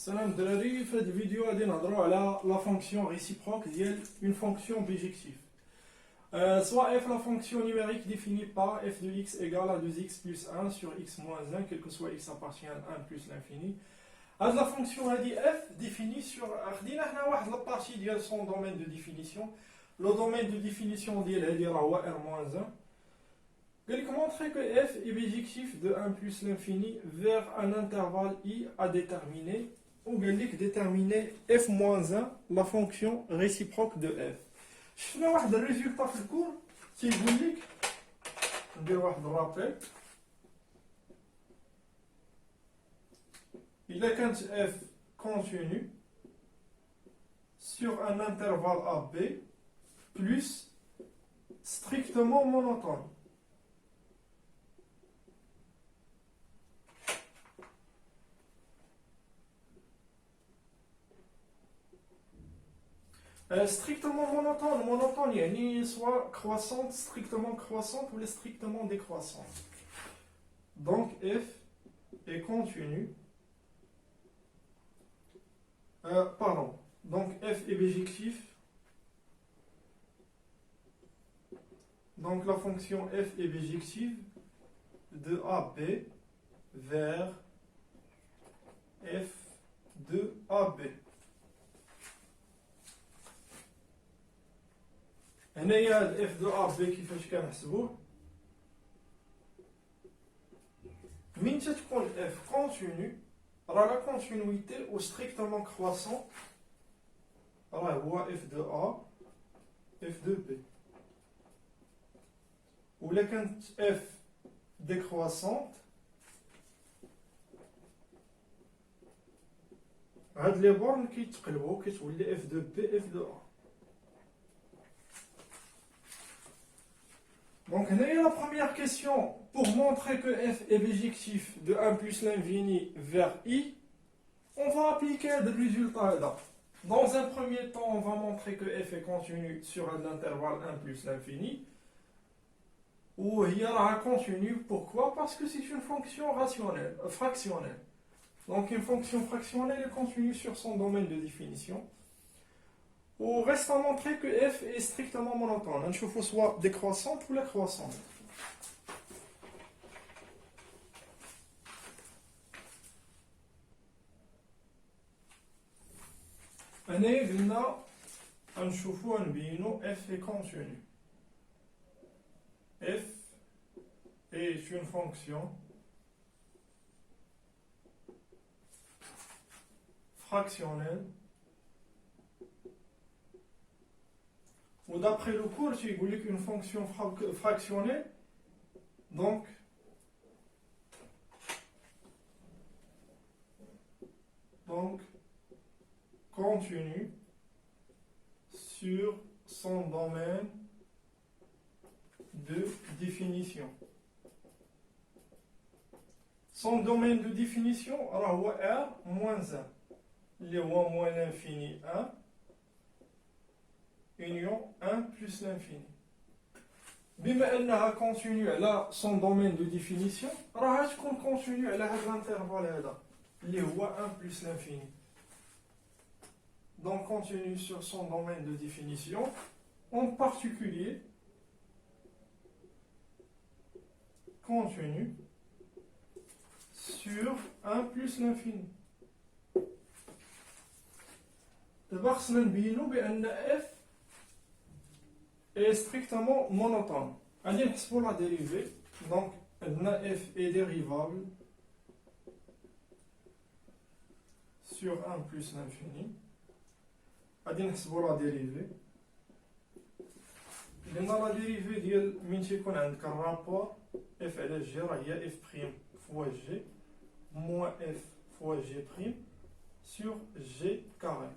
Salam Drari, في هذه الفيديو غادي نهضروا على لا فونكسيون réciproque ديال une fonction bijectif. Soit f la fonction numérique définie par f de x égale à 2x plus 1 sur x moins 1, quel que soit x appartient à 1 plus l'infini. هاد la fonction هادي f définie sur خدينا حنا واحد la partie ديال son domaine de définition. Le domaine de définition ديال هادي راه هو r moins 1. قال لك montrer que f est bijectif de 1 plus l'infini vers un intervalle i à déterminer, ou قال لك déterminer f moins 1 la fonction réciproque de f. شفنا واحد الريزولتا في الكور تيقول لك ندير واحد الرابيل. إلا كانت f continue sur un intervalle AB plus strictement monotone. Strictement monotone يعني soit croissante, strictement croissante ou strictement décroissante. Donc f est continu. Donc f est bijectif. Donc la fonction f est bijective de AB vers f de AB. هنايا هاد اف دو ا بي كيفاش كنحسبوه؟ من تتكون اف كونتينيو راه لا كونتينيويتي او ستريكتومون كرواسون راه هو اف دو ا اف دو بي. ولا كانت اف ديكرواسونت هاد لي بورن كيتقلبو كتولي اف دو بي اف دو ا. Donc, la première question, pour montrer que f est bijectif de 1 plus l'infini vers i, on va appliquer le résultat là. Dans un premier temps, on va montrer que f est continu sur l'intervalle 1 plus l'infini. Ou il y aura continu, pourquoi? Parce que c'est une fonction rationnelle, fractionnelle. Donc, une fonction fractionnelle est continue sur son domaine de définition. On reste à montrer que f est strictement monotone. Un chevaux soit décroissante ou la croissante. Un chevaux f est continu. F est une fonction fractionnelle. Ou d'après le cours, tu dis qu'une fonction fractionnelle, donc continue sur son domaine de définition. Son domaine de définition, alors R moins 1, les moins l'infini 1, union 1 plus l'infini. بما انها continue على son domaine de définition راها تكون continue على هذا الانترفال هذا اللي هو 1 plus l'infini. Donc continue sur son domaine de définition, en particulier continue sur 1 plus l'infini. دابا خصنا نبينو بان f est strictement monotone. Allez, pour la dérivée, donc f est dérivable sur 1 plus l'infini. Allez, pour la dérivée. La dérivée ديال من تيكون عندك الرابور f على g راه هي f prime fois g moins f fois g prime sur g carré.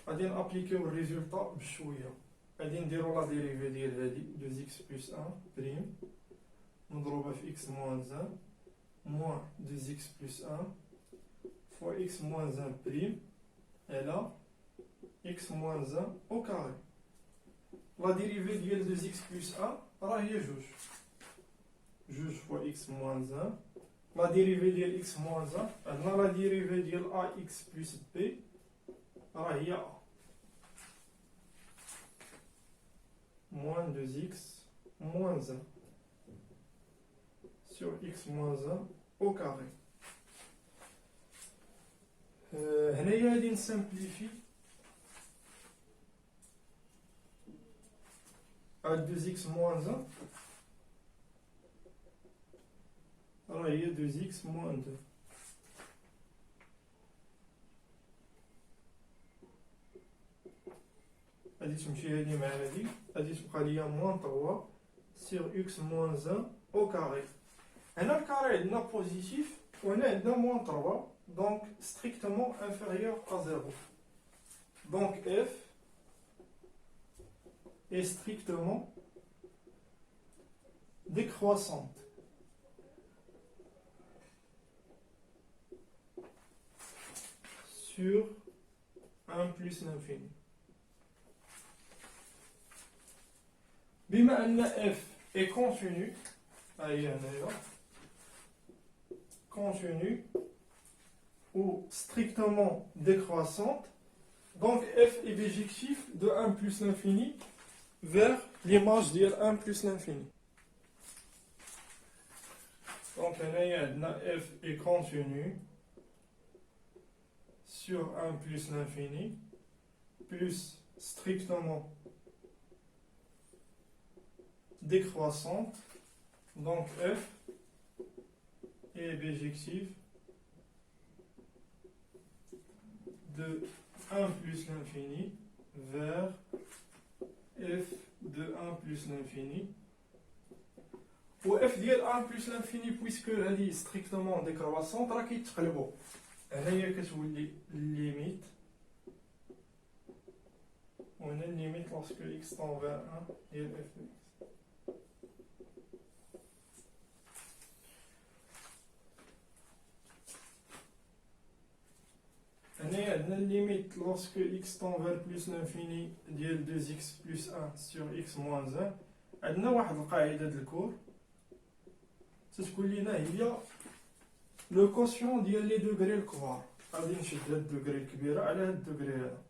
غادي نابليكيو الريزولطا بشويه. غادي نديرو لا ديريفي ديال هادي 2x بلس 1 بريم مضروبه في x moins 1 moins 2x بلس 1 fois x moins 1 بريم على x moins 1 au carré. لا ديريفي ديال 2x بلس 1 راه هي جوج fois x moins 1 la dérivée de x moins 1, on a la dérivée de ax plus b, il y a moins 2x moins 1 sur x moins 1 au carré. هنايا غادي نسامبليفي à 2x moins 1 راه هي 2x moins 2. غادي تمشي هادي مع هادي، غادي تبقى ليا moins 3 sur x moins 1 au carré. هنا الكاري عندنا بوزيتيف وهنا عندنا moins 3, donc strictement inférieur à 0. Donc f est strictement décroissante. Sur 1 plus l'infini. بما أن f est continu, continue ou strictement décroissante, donc f est bijectif de 1 plus l'infini vers l'image de 1 plus l'infini. Donc f est continu sur 1 plus l'infini plus strictement décroissante, donc f est bijectif de 1 plus l'infini vers f de 1 plus l'infini. Ou f ديال 1 plus l'infini puisque elle est strictement décroissante راه كيتقلبوا. هنايا كتولي limite. وهنا limite lorsque x tend vers 1 ديال f de x. هنا عندنا limite lorsque x tend vers plus l'infini ديال 2x plus 1 sur x moins 1. عندنا واحد القاعدة د الكور تتقول لنا هي لو كوسيون ديال لي دوغري الكبار. غادي نشد هاد الدوغري الكبيرة على هاد الدوغري هذا،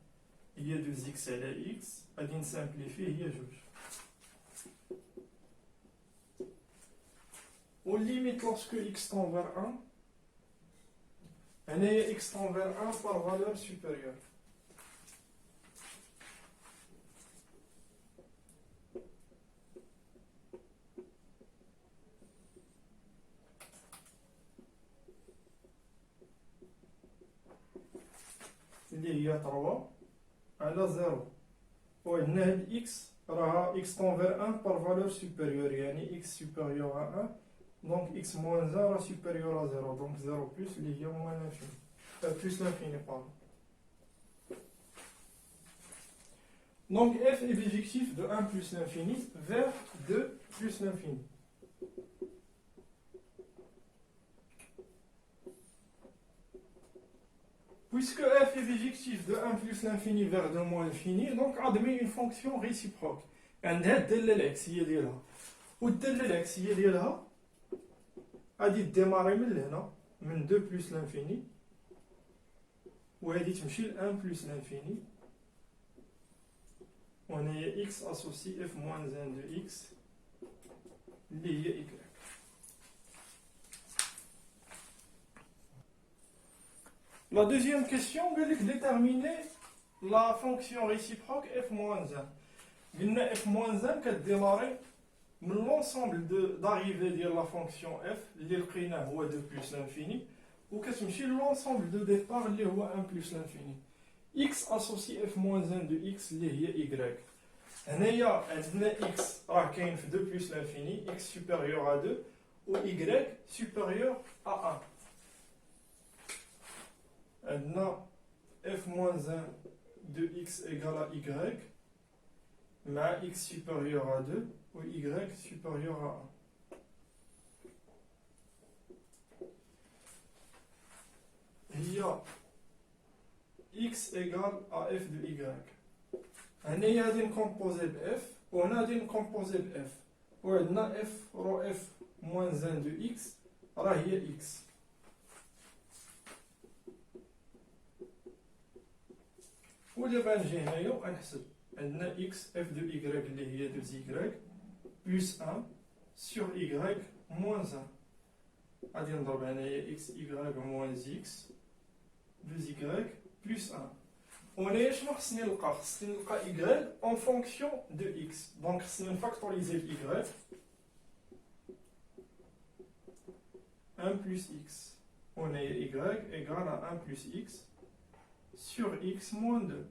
هي 2x على x، غادي نسامبليفيه هي جوج. والليميت lorsque x tend vers 1 هنايا x tend vers 1 par valeur supérieure. اللي هي 3 على 0. وعندنا هاد x راها x tend vers 1 par valeur supérieure، يعني x supérieur à 1. Donc x moins 1 est supérieur à 0, donc 0 plus il y a moins l'infini. Plus l'infini, pardon. Donc f est bijectif de 1 plus l'infini vers 2 plus l'infini. Puisque f est bijectif de 1 plus l'infini vers 2 moins l'infini, donc admet une fonction réciproque. عندها الدالة العكسية ديالها. والدالة العكسية ديالها غادي ديماري من لهنا من 2 بلس لانفيني وغادي تمشي ل 1 بلس لانفيني، وهنايا x اسوسي f moins 1 de x اللي هي y. La deuxième question, قال لك déterminer la fonction réciproque f moins 1. قلنا f moins 1 كديماري من l'ensemble d'arrivée de la fonction f اللي لقيناه هو 2 plus l'infini وكتمشي l'ensemble de départ اللي هو 1 plus l'infini. x associé f moins 1 de x اللي هي y. هنايا عندنا x راه كاين في 2 plus l'infini، x supérieur à 2 و y supérieur à 1. عندنا f moins 1 de x égale à y مع x supérieur à 2 ou y supérieur à 1. Il y a x égale à f de y. On a une composée de f, on a une composée de f. On a f rho f moins 1 de x, راه هي x. ودابا نجي هنايا ونحسب عندنا x f de y اللي هي 2y plus 1 sur y moins 1. غادي نضرب هنايا x y moins x 2y plus 1. وهنايا شنو خصني نلقى؟ خصني نلقى y en fonction de x. دونك خصني نفاكتوريزي y 1 plus x. وهنايا y égale à 1 plus x sur x moins 2.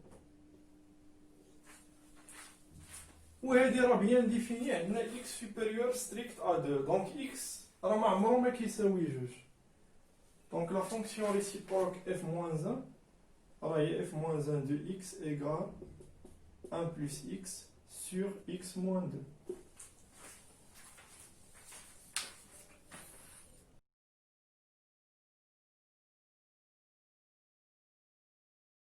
وهذه راه بيان ديفيني عندنا x supérieur strict à 2. دونك x راه ما عمرو ما كيساوي جوج. دونك لا فونكسيون ريسيبروك f moins 1 راه هي f moins 1 de x égale 1 plus x sur x moins 2.